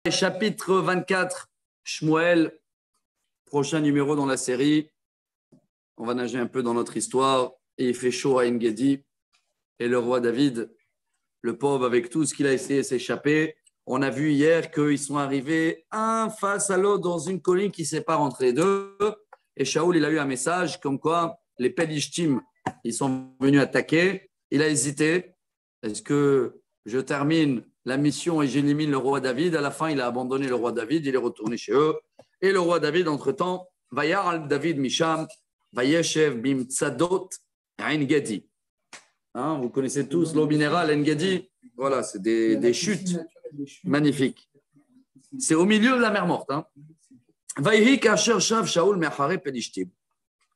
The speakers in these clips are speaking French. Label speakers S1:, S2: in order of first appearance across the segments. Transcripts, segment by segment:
S1: Chapitre 24, Shmuel, prochain numéro dans la série. On va nager un peu dans notre histoire. Et il fait chaud à En-Gedi. Et le roi David, le pauvre, avec tout ce qu'il a essayé de s'échapper. On a vu hier qu'ils sont arrivés un face à l'autre dans une colline qui sépare entre les deux. Et Shaoul, il a eu un message comme quoi les Pelishtim, ils sont venus attaquer. Il a hésité. Est-ce que je termine la mission et j'élimine le roi David? À la fin, il a abandonné le roi David, il est retourné chez eux. Et le roi David, entre-temps, Vayar al-David Misham, Vayeshev bim tzadot En-Gedi. Vous connaissez tous l'eau minérale En-Gedi. Voilà, c'est des chutes magnifiques. C'est au milieu de la mer morte. Vayhi kasher shav Shaul me'achare pelishtim.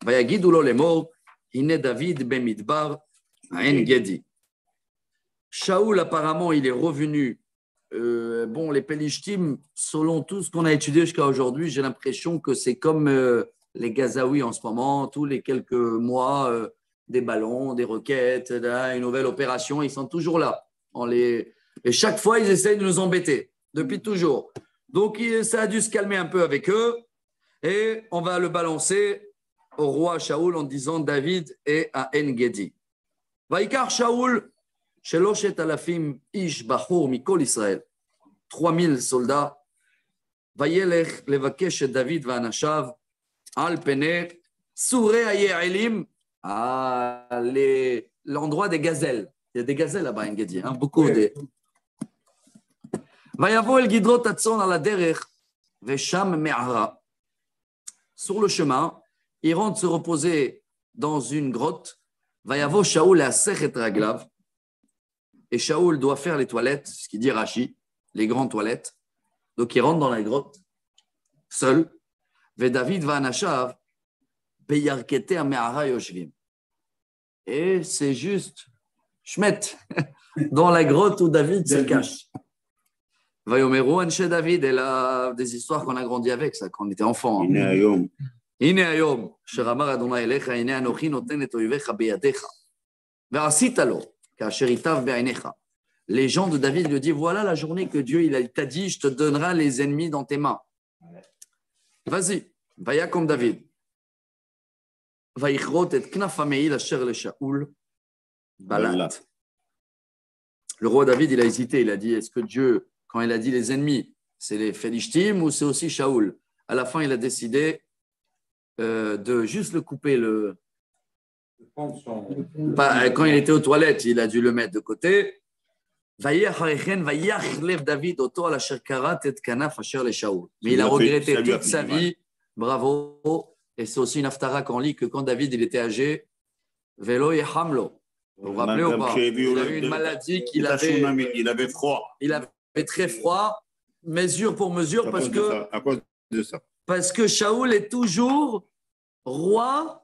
S1: Vayagidu lo lemor, hine David bemidbar En-Gedi. Shaoul, apparemment, il est revenu. Les Pelishtim, selon tout ce qu'on a étudié jusqu'à aujourd'hui, j'ai l'impression que c'est comme les Gazaouis en ce moment, tous les quelques mois, des ballons, des roquettes, une nouvelle opération, ils sont toujours là. Et chaque fois, ils essayent de nous embêter, depuis toujours. Donc, ça a dû se calmer un peu avec eux, et on va le balancer au roi Shaoul en disant David est à En-Gedi. Vaikar Shaoul, Sheloshet alafim ish bachur mikol Israël. 3000 soldats. Vayelech levakesh et David vanashav al pene souré ayelim l'endroit des gazelles. Il y a des gazelles là-bas, En-Gedi, beaucoup de. Vayavo el gidrot atzon ala derech vesham me'ara. Sur le chemin, il rentre se reposer dans une grotte. Vayavo Shaoul a sechet raglav. Et Shaoul doit faire les toilettes, ce qu'il dit Rashi, les grandes toilettes. Donc il rentre dans la grotte, seul. Ve David va anashav, beyarkete ame'ara yoshvim. Et c'est juste, Shmet, dans la grotte où David se cache. Va yomeru anshe David, et là, des histoires qu'on a grandi avec, ça, quand on était enfant.
S2: Ine ayom.
S1: Ine ayom, sheramar Adonai elecha, ine anochi noten et oivecha beyadecha. Ve'asita lo. Les gens de David lui disent voilà la journée que Dieu il t'a dit je te donnerai les ennemis dans tes mains. Vas-y, vaya comme David. Le roi David il a hésité, il a dit est-ce que Dieu quand il a dit les ennemis c'est les Philistines ou c'est aussi Shaoul? À la fin il a décidé de juste le couper quand il était aux toilettes, il a dû le mettre de côté. Mais il a regretté toute sa vie. Bravo. Et c'est aussi une haftara qu'on lit que quand David il était âgé, Velo Yehamlo. Vous vous rappelez ou pas? Il a eu une maladie qu'il avait.
S2: Il avait froid.
S1: Il avait très froid, mesure pour mesure,
S2: À cause de ça.
S1: Parce que Shaoul est toujours roi.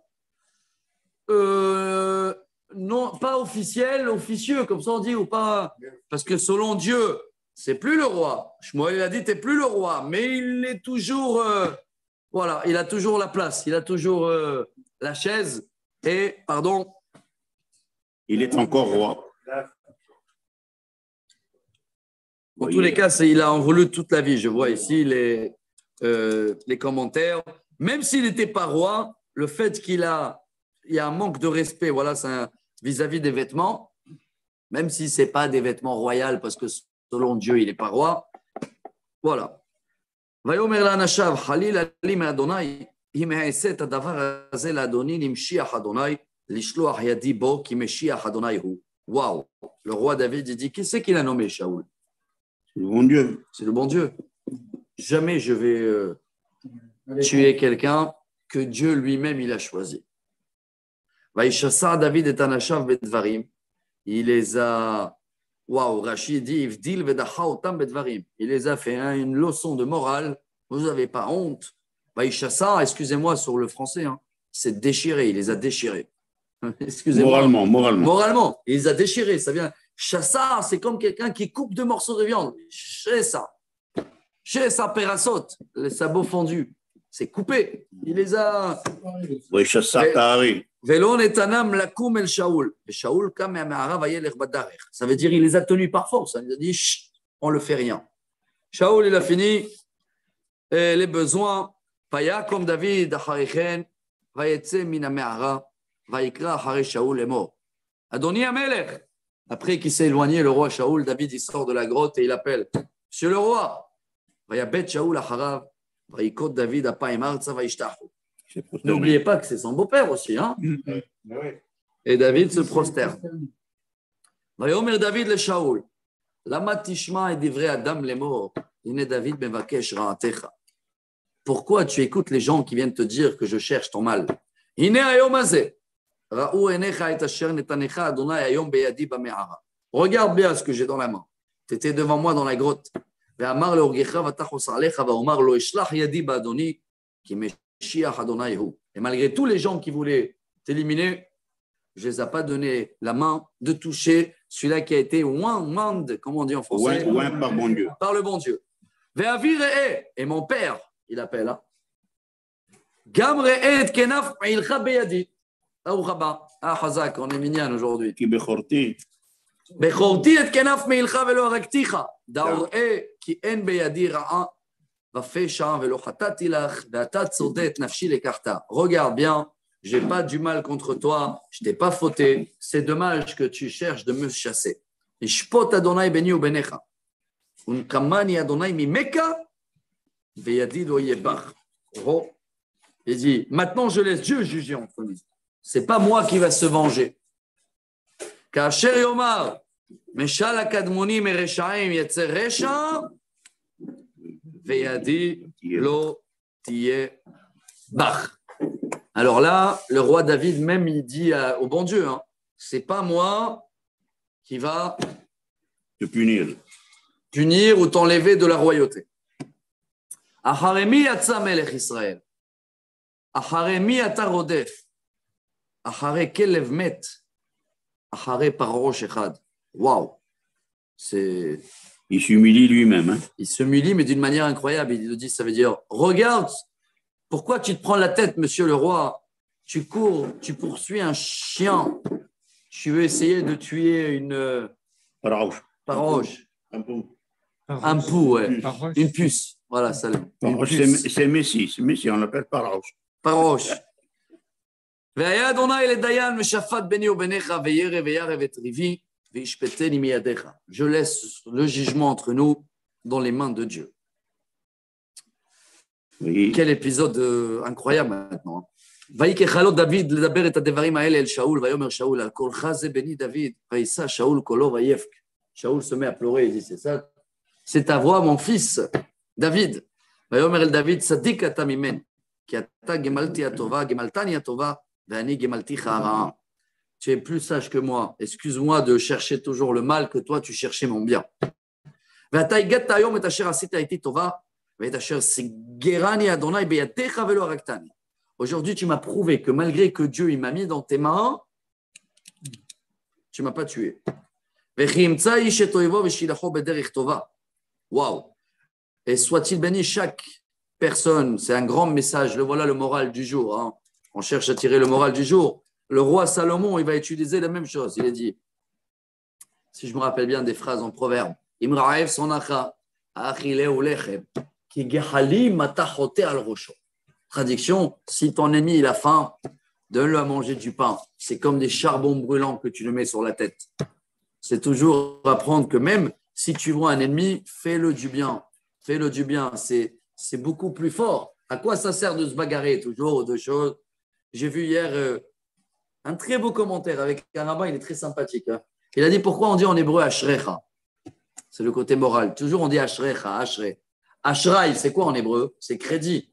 S1: Non, pas officiel, officieux, comme ça on dit, ou pas. Parce que selon Dieu, c'est plus le roi. Shmuel il a dit, t'es plus le roi, mais il est toujours, voilà, il a toujours la place, il a toujours la chaise. Et, pardon.
S2: Il est encore roi.
S1: En tous les cas, il a en voulu toute la vie. Je vois ici les commentaires. Même s'il n'était pas roi, le fait il y a un manque de respect, voilà, c'est vis-à-vis des vêtements, même si ce n'est pas des vêtements royaux, parce que selon Dieu, il n'est pas roi. Voilà. Vayomer l'anashav, Halil alim Adonai, im ha'eset adavar hazel Adoni nimshiach Adonai, lishloach yadi bo ki meshiach Adonai hu. Waouh! Le roi David, il dit, qui c'est qu'il a nommé Shaoul?
S2: C'est le bon Dieu.
S1: C'est le bon Dieu. Jamais je vais tuer quelqu'un que Dieu lui-même, il a choisi. Vaïchassa David et Anashav bedvarim. Il les a, Rachid dit, Ivdil vedacha otam bedvarim. Il les a fait une leçon de morale. Vous n'avez pas honte. Vaïchassa, excusez-moi sur le français, c'est déchiré. Il les a déchirés. Excusez-moi. Moralement. Il les a déchirés. Ça vient. Chassa, c'est comme quelqu'un qui coupe deux morceaux de viande. Chez ça perasot, les sabots fendus. C'est coupé. Il les a.
S2: Oui, Chassa Tahari.
S1: Velon etanam lakum el Shaoul. Et Shaoul kam me'amara vayelech badarech. Ça veut dire il les a tenus par force. Il a dit, on le fait rien. Shaoul, il a fini les besoins. Paya comme David, Acharichen, Vayetse mina me'ara, Vayikra Achare Shaoul est mort. Adoni Amelech. Après qu'il s'est éloigné, le roi Shaoul, David, il sort de la grotte et il appelle Monsieur le roi. Vayabet Shaoul Acharav, Vayikot David Apayim Arza Vayishtachu. N'oubliez pas que c'est son beau-père aussi. Hein? Et David se prosterne. Vayomer David le Shaoul. Lama tishma et divrei Adam les morts. Ine David mevakesh ra'atecha. Pourquoi tu écoutes les gens qui viennent te dire que je cherche ton mal? Ine hayom hazeh. Ra'u enecha et asher netanecha Adonai hayom beyadi bame'ara. Regarde bien ce que j'ai dans la main. Tu étais devant moi dans la grotte. Ve'amar leorgecha vatachos alecha va'omar lo eshlach yadi ba'adoni ki meshiach Adonai hu. Et malgré tous les gens qui voulaient t'éliminer, je ne les ai pas donné la main de toucher celui-là qui a été oint, comment on dit en français?
S2: Oint par bon Dieu.
S1: Par le bon Dieu. Et mon père, il appelle. Hein? Gam re'e et kenaf ilcha beyadi. Ah, Hazak, on est mignon aujourd'hui.
S2: Qui bechorti.
S1: Bechorti et kenaf meilcha velo harakticha. Da'or'e ki en beyadi ra'a. Vafesha velo chatati lach. Ve'ata tzodet nafshi lekarta. Regarde bien. Je n'ai pas du mal contre toi, je ne t'ai pas fauté. C'est dommage que tu cherches de me chasser. Ishpot Adonai beni ou benecha. Unkamani Adonai mi meka, veyadi lo yebach. Il dit, maintenant je laisse Dieu juger entre nous. Ce n'est pas moi qui va se venger. Kasher yomar, meshal akadmoni mereshaim yetzer resha, veyadi lo yebach. Alors là, le roi David même, il dit au bon Dieu, hein, c'est pas moi qui va
S2: te punir
S1: ou t'enlever de la royauté. Acharemi yatsa melech Israël. Acharemi yata rodef. Achare kelev met. Achare parosh echad. Waouh.
S2: Il s'humilie lui-même. Hein.
S1: Il s'humilie, mais d'une manière incroyable. Il dit, ça veut dire, regarde. Pourquoi tu te prends la tête, monsieur le roi? Tu cours, tu poursuis un chien. Tu veux essayer de tuer une paroche. Un pou, ouais. Une puce. Voilà, ça.
S2: C'est Messi. On l'appelle paroche.
S1: Paroche. והיה אדוני לדיין ושפט ביני וביניך וירא וירב את ריבי וישפטני מידיך. Je laisse le jugement entre nous dans les mains de Dieu. Oui. Quel épisode incroyable maintenant. ויקחלות דוד לדבר את הדברים האלה אל שאול, ויאמר שאול, על קולך זה בני דוד, וישא שאול קולו ויבך. Shaoul se met à pleurer, il dit, c'est ça, c'est ta voix, mon fils, David. ויאמר אל דוד, צדיק אתה ממני, כי אתה גמלתי הטובה, גמלתני הטובה, ואני גמלתיך הרעה. Tu es plus sage que moi, excuse-moi de chercher toujours le mal que toi, tu cherchais mon bien. ואתה הגדת היום את אשר עשית איתי טובה, Aujourd'hui, tu m'as prouvé que malgré que Dieu il m'a mis dans tes mains, tu ne m'as pas tué. Waouh! Et soit-il béni chaque personne, c'est un grand message. Le voilà le moral du jour. Hein. On cherche à tirer le moral du jour. Le roi Salomon, il va utiliser la même chose. Il a dit, si je me rappelle bien des phrases en proverbe, Imraev sonacha, achile ou lechem. Traduction, si ton ennemi il a faim, donne-le à manger du pain. C'est comme des charbons brûlants que tu le mets sur la tête. C'est toujours apprendre que même si tu vois un ennemi, fais-le du bien. Fais-le du bien. C'est beaucoup plus fort. À quoi ça sert de se bagarrer toujours deux choses? J'ai vu hier un très beau commentaire avec un rabbin, il est très sympathique. Hein. Il a dit pourquoi on dit en hébreu Ashrecha. C'est le côté moral. Toujours on dit Ashrecha, Ashre. Ashraï, c'est quoi en hébreu? C'est crédit.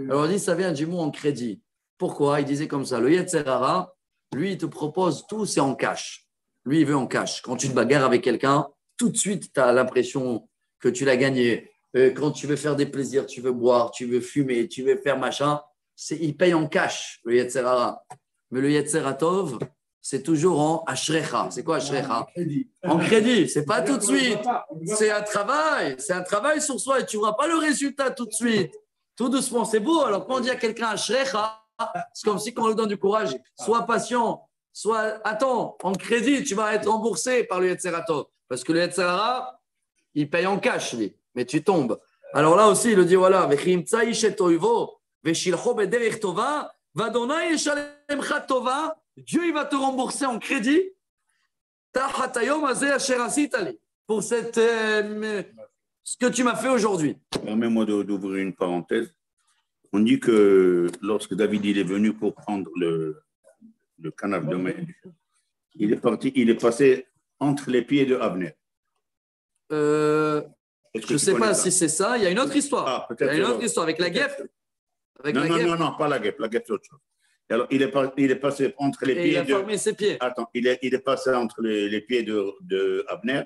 S1: Alors on dit ça vient du mot en crédit. Pourquoi? Il disait comme ça. Le Yetzer Hara, lui, il te propose tout, c'est en cash. Lui, il veut en cash. Quand tu te bagarres avec quelqu'un, tout de suite, tu as l'impression que tu l'as gagné. Quand tu veux faire des plaisirs, tu veux boire, tu veux fumer, tu veux faire machin, il paye en cash, le Yetzer Hara. Mais le Yetzer Hatov, c'est toujours en Ashrecha. C'est quoi Ashrecha? En crédit. C'est pas tout de suite. C'est un travail. C'est un travail sur soi et tu ne verras pas le résultat tout de suite. Tout doucement, c'est beau. Alors, quand on dit à quelqu'un Ashrecha, c'est comme si on lui donne du courage. Sois patient. Attends, en crédit, tu vas être remboursé par le Yetzer Hatov. Parce que le Yetzer Hara, il paye en cash, lui. mais tu tombes. Alors là aussi, il le dit, voilà, Dieu, il va te rembourser en crédit pour ce que tu m'as fait aujourd'hui.
S2: Permets-moi d'ouvrir une parenthèse. On dit que lorsque David il est venu pour prendre le canal de mer, il est passé entre les pieds de Abner.
S1: Je ne sais pas si c'est ça. Il y a une autre histoire.
S2: Il y a
S1: une autre histoire avec la guêpe.
S2: Non, pas la guêpe. La guêpe, c'est autre chose. Alors, il est passé entre les pieds.
S1: Il a formé ses pieds.
S2: Attends, il est passé entre les pieds de Abner.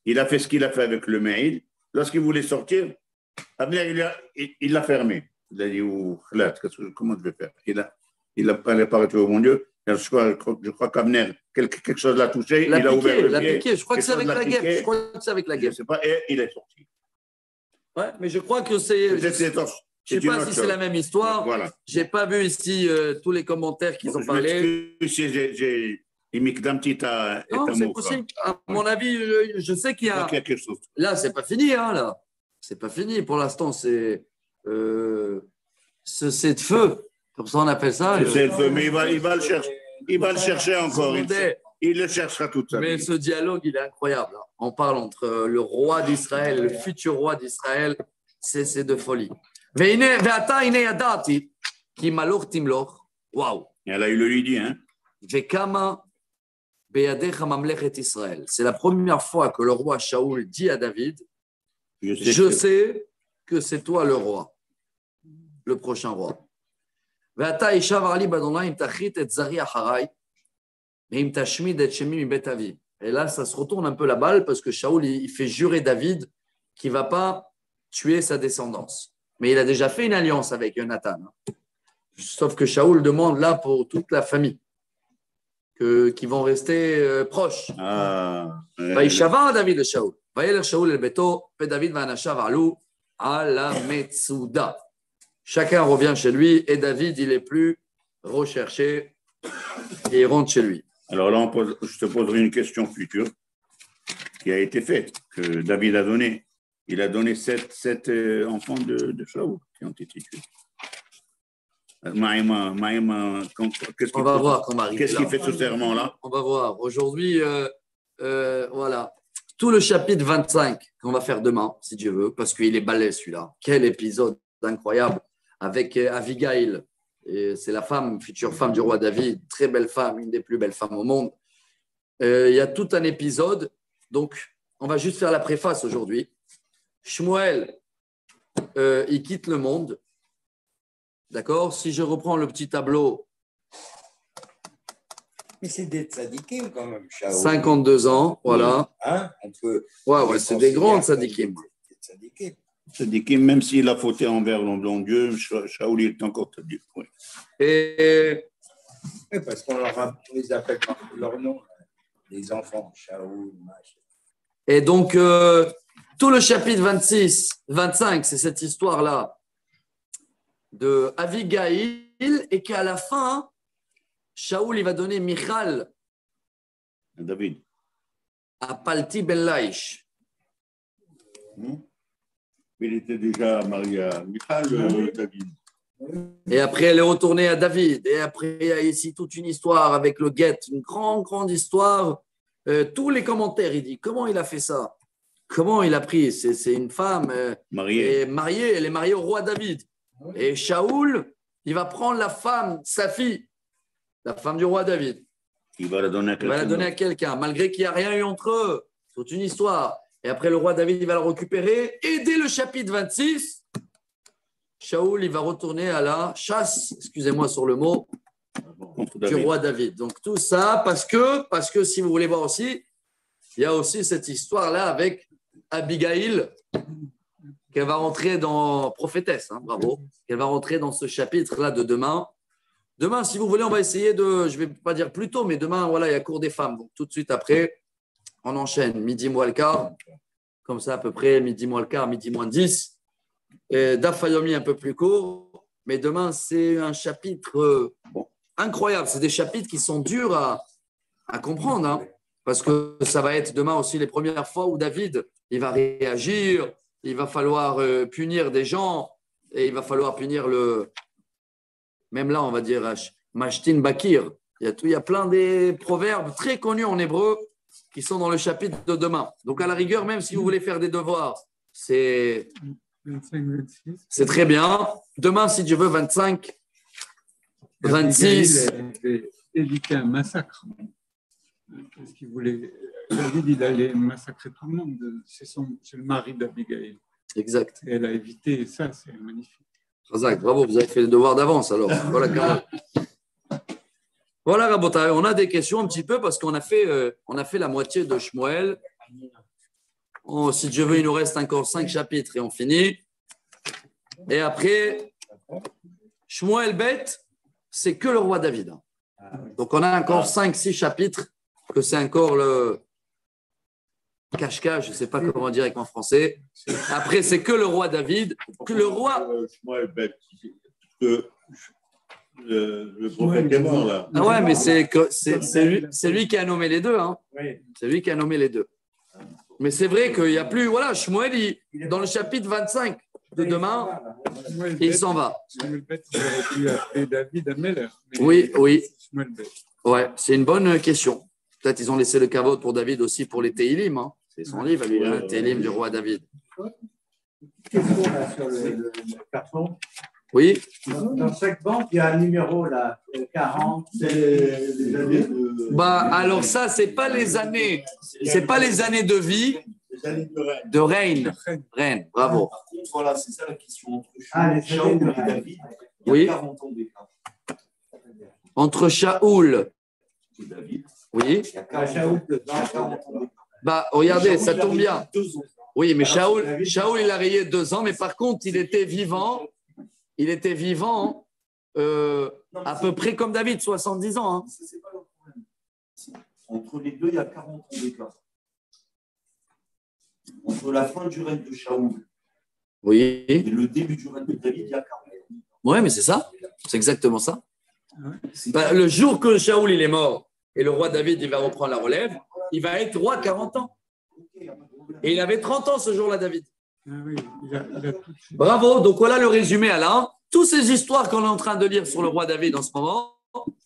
S2: Il a fait ce qu'il a fait avec le maïl. Lorsqu'il voulait sortir, Abner, il l'a fermé. Il a dit, comment je vais faire? Il a pas au mon Dieu. Je crois qu'Abner, quelque chose l'a touché. Il a ouvert le pied.
S1: Piqué. Je crois que c'est avec la guêpe. Je crois que c'est avec la guêpe.
S2: Je sais pas, et il est sorti.
S1: Ouais, mais je crois que c'est. Je ne sais pas si c'est la même histoire.
S2: Voilà.
S1: Je n'ai pas vu ici tous les commentaires qu'ils ont parlé.
S2: J'ai d'un petit à
S1: non, c'est possible. À mon avis, je sais qu'il y a.
S2: Quelque chose.
S1: Là, c'est pas fini, hein, là. C'est pas fini. Pour l'instant, c'est de feu. Comme ça, on appelle ça.
S2: C'est le feu, mais il va le chercher. Il va le chercher encore. Il le cherchera toute sa vie.
S1: Mais ce dialogue, il est incroyable. On parle entre le roi d'Israël, le futur roi d'Israël. C'est de folie. Waouh.
S2: Et là, il le lui dit, hein.
S1: C'est la première fois que le roi Shaoul dit à David, je sais que c'est toi le roi, le prochain roi. Et là, ça se retourne un peu la balle parce que Shaoul, il fait jurer David qu'il ne va pas tuer sa descendance. Mais il a déjà fait une alliance avec Jonathan. Sauf que Shaoul demande là pour toute la famille qui vont rester proches. Vaïshava David le Shaoul. Vaïler Shaoul el Beto, Pe David Vanashav Alou à la Metsuda. Chacun revient chez lui et David, il est plus recherché et il rentre chez lui.
S2: Alors là, je te poserai une question future qui a été faite, que David a donnée. Il a donné sept enfants de Shaoul qui ont été tués. Maïma,
S1: on va voir comment arrive.
S2: Qu'est-ce qu'il fait ce serment-là?
S1: On va voir. Aujourd'hui, voilà. Tout le chapitre 25 qu'on va faire demain, si Dieu veut, parce qu'il est balèze celui-là. Quel épisode incroyable avec Abigail. C'est la future femme du roi David, très belle femme, une des plus belles femmes au monde. Il y a tout un épisode. Donc, on va juste faire la préface aujourd'hui. Shmuel, il quitte le monde. D'accord? Si je reprends le petit tableau.
S3: Mais c'est des tzadikim quand même, Shaoul.
S1: 52 ans, voilà.
S3: Hein?
S1: Ouais, c'est des grandes tzadikim.
S2: Tzadikim, même s'il a fauté envers Dieu, Shaoul est encore tzadik. Oui.
S1: Et...
S3: Oui, parce qu'on les appelle par leur nom, les enfants, Shaoul, Mach.
S1: Et donc, tout le chapitre 25, c'est cette histoire-là de Abigail, et qu'à la fin, Shaoul, il va donner Michal
S2: David
S1: à Palti Ben Laish.
S2: Il était déjà marié à Michal, David.
S1: Et après, elle est retournée à David. Et après, il y a ici toute une histoire avec le guet, une grande histoire. Tous les commentaires, il dit, comment il a fait ça? Comment il a pris? C'est une femme mariée, elle est mariée au roi David. Et Shaoul, il va prendre la femme, sa fille, la femme du roi David.
S2: Il va la donner à
S1: quelqu'un. Malgré qu'il n'y a rien eu entre eux. C'est toute une histoire. Et après, le roi David, il va la récupérer. Et dès le chapitre 26, Shaoul, il va retourner à la chasse, excusez-moi sur le mot, du roi David. Donc tout ça parce que si vous voulez voir aussi, il y a aussi cette histoire-là avec Abigail, qu'elle va rentrer dans prophétesse, hein, bravo, qu'elle va rentrer dans ce chapitre-là de demain. Demain, si vous voulez, on va essayer de, je ne vais pas dire plus tôt, mais demain, voilà, il y a cours des femmes. Donc tout de suite après, on enchaîne, midi moins le quart, comme ça à peu près, midi moins le quart, midi moins 10. Daf Yomi un peu plus court, mais demain, c'est un chapitre incroyable. C'est des chapitres qui sont durs à comprendre, hein, parce que ça va être demain aussi les premières fois où David, il va réagir, il va falloir punir des gens et il va falloir punir même là, on va dire Mashtin Bakir. Il y a plein des proverbes très connus en hébreu qui sont dans le chapitre de demain. Donc, à la rigueur, même si vous voulez faire des devoirs, c'est
S4: 25, 26.
S1: c'est très bien. Demain, si Dieu veut, 25, 26.
S4: Abigail avait évité un massacre. Parce qu'il voulait. David, il allait massacrer tout le monde. C'est le mari d'Abigail.
S1: Exact.
S4: Et elle a évité ça, c'est magnifique.
S1: Razak, bravo, vous avez fait le devoir d'avance alors. Voilà, Rabotai, on a des questions un petit peu parce qu'on a fait la moitié de Shmuel. Si Dieu veut, il nous reste encore 5 chapitres et on finit. Et après, Shmuel bête, c'est que le roi David. Donc on a encore 5-6 chapitres que c'est encore le cache-cache, je ne sais pas comment dire avec mon français. Après, c'est que le roi David, que le roi.
S2: Shmuel bête, le prophète est mort là.
S1: Ah ouais, mais c'est lui qui a nommé les deux. Hein. C'est lui qui a nommé les deux. Mais c'est vrai qu'il n'y a plus. Voilà, Shmuel, dans le chapitre 25 de demain, il s'en va.
S4: Shmuel bête, il aurait pu appeler David Ameller.
S1: Oui.
S4: Shmuel bête.
S1: Ouais, c'est une bonne question. Peut-être ils ont laissé le kavod pour David aussi pour les Teilim. Hein. C'est son livre, lui, hein, Teilim du roi David.
S3: Question là sur le carton.
S1: Oui.
S3: Dans chaque banque, il y a un numéro là, 40. C'est les années de.
S1: Bah, alors ça, c'est pas les années de vie,
S2: Les années de règne.
S1: de règne. Reine, bravo.
S5: Par contre, voilà, c'est ça la question. Entre
S3: Les
S5: Shaoul
S3: années de
S5: et
S3: règne.
S5: David, il y a
S1: Oui.
S5: 40 ans d'écart.
S1: Entre Shaoul,
S5: Et David,
S1: oui.
S5: il y a
S3: Ah,
S5: 40
S3: Shaoul,
S5: il y a 40 ans d'écart.
S1: Bah, regardez,
S5: Shaoul,
S1: ça
S5: il a
S1: tombe
S5: régné
S1: bien.
S5: 2 ans.
S1: Oui, mais
S3: Alors,
S1: Shaoul, il a rayé 2 ans, mais par contre, il était vivant. Il était vivant à peu près comme David, 70 ans. Hein.
S5: Ça, c'est pas le problème. Entre les deux, il y a 40 ans d'écart. Entre la fin du règne de Shaoul
S1: Oui.
S5: et le début du règne de David, il y a 40 ans.
S1: Ouais, mais c'est ça. C'est exactement ça.
S5: C'est
S1: Bah, le jour que Shaoul il est mort et le roi David il va reprendre la relève, il va être roi 40 ans. Et il avait 30 ans ce jour-là, David.
S4: Ah oui, il a tout fait.
S1: Bravo. Donc voilà le résumé, Alain. Toutes ces histoires qu'on est en train de lire sur le roi David en ce moment,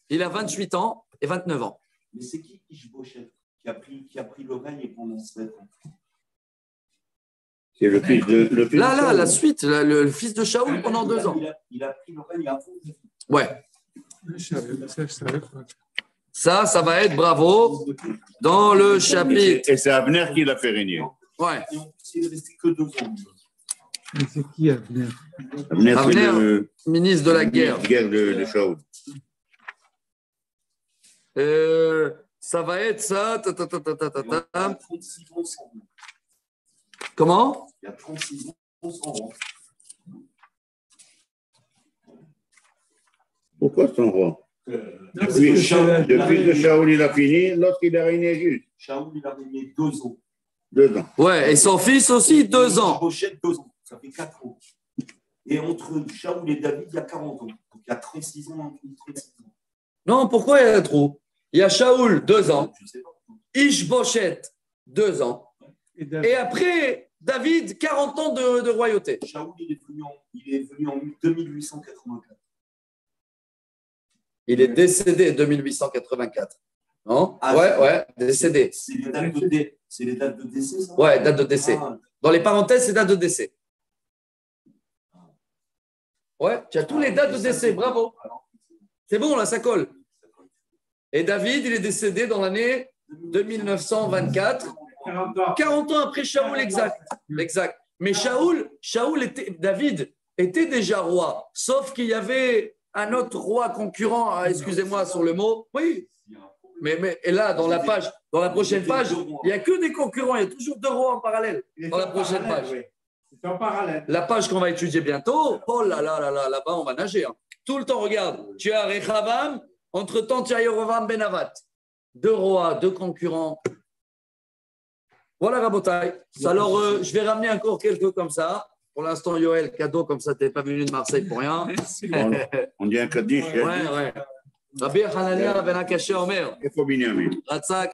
S1: il a 28 ans et 29 ans.
S5: Mais c'est qui Ishbosheth qui a pris le règne pendant 7 ans?
S2: C'est le fils de.
S1: Là, la suite, le fils de Shaoul pendant 2 ans.
S5: Il a pris le règne avant.
S1: Ouais.
S4: Je savais pas.
S1: Ça va être bravo dans le chapitre.
S2: Et c'est Abner qui l'a fait régner.
S1: Ouais.
S5: Et en plus, il est resté que 2 ans.
S4: Mais c'est qui à venir?
S2: Abner, c'est
S1: Abner,
S2: le
S1: ministre de la guerre.
S2: guerre de Shaoul.
S1: Ça va être ça.
S5: Il y a 36 ans sans rang.
S1: Comment?
S5: Il y a 36 ans sans rang.
S2: Pourquoi son roi?
S5: Depuis
S2: Depuis que Shaoul il a fini, l'autre il a régné juste
S5: Shaoul, il a régné 2 ans.
S2: 2 ans.
S1: Ouais, et son fils aussi, 2 ans.
S5: Ishbosheth, 2 ans. Ça fait 4 ans. Et entre Shaoul et David, il y a 40 ans. Donc il y a 36 ans entre 36 ans.
S1: Non, pourquoi il y a trop? Il y a Shaoul, 2 ans.
S5: Je sais pas.
S1: Ishbosheth, 2 ans.
S4: Et David,
S1: Et après, David, 40 ans de royauté.
S5: Shaoul, il est venu en 2884.
S1: Il est décédé en 2884. Non?
S5: Ah,
S1: Ouais, décédé.
S5: C'est les dates de décès, ça?
S1: Ouais, date de décès.
S5: Ah,
S1: Dans les parenthèses, c'est date de décès. Ouais, tu as tous les dates de décès, bravo. C'est bon, là, ça colle. Et David, il est décédé dans l'année 2924, 40 ans après Shaoul, exact. Mais David était déjà roi, sauf qu'il y avait un autre roi concurrent, excusez-moi sur le mot. Oui, mais et là, dans la prochaine page, il n'y a que des concurrents, il y a toujours 2 rois en parallèle dans la prochaine page.
S3: C'est en parallèle.
S1: La page qu'on va étudier bientôt, oh là-bas, on va nager. Hein. Tout le temps, regarde, tu as Rechavam, entre-temps, tu as Yerovam Ben Avat. 2 rois, 2 concurrents. Voilà, Rabotai. Alors, je vais ramener encore quelques comme ça. Pour l'instant, Yoël, cadeau, comme ça, tu n'es pas venu de Marseille pour rien.
S2: On dit un Kaddish.
S1: Ouais. Rabbi Hanania Ben Akaché Omer.
S2: Il faut Binyamin.
S1: Ratzak.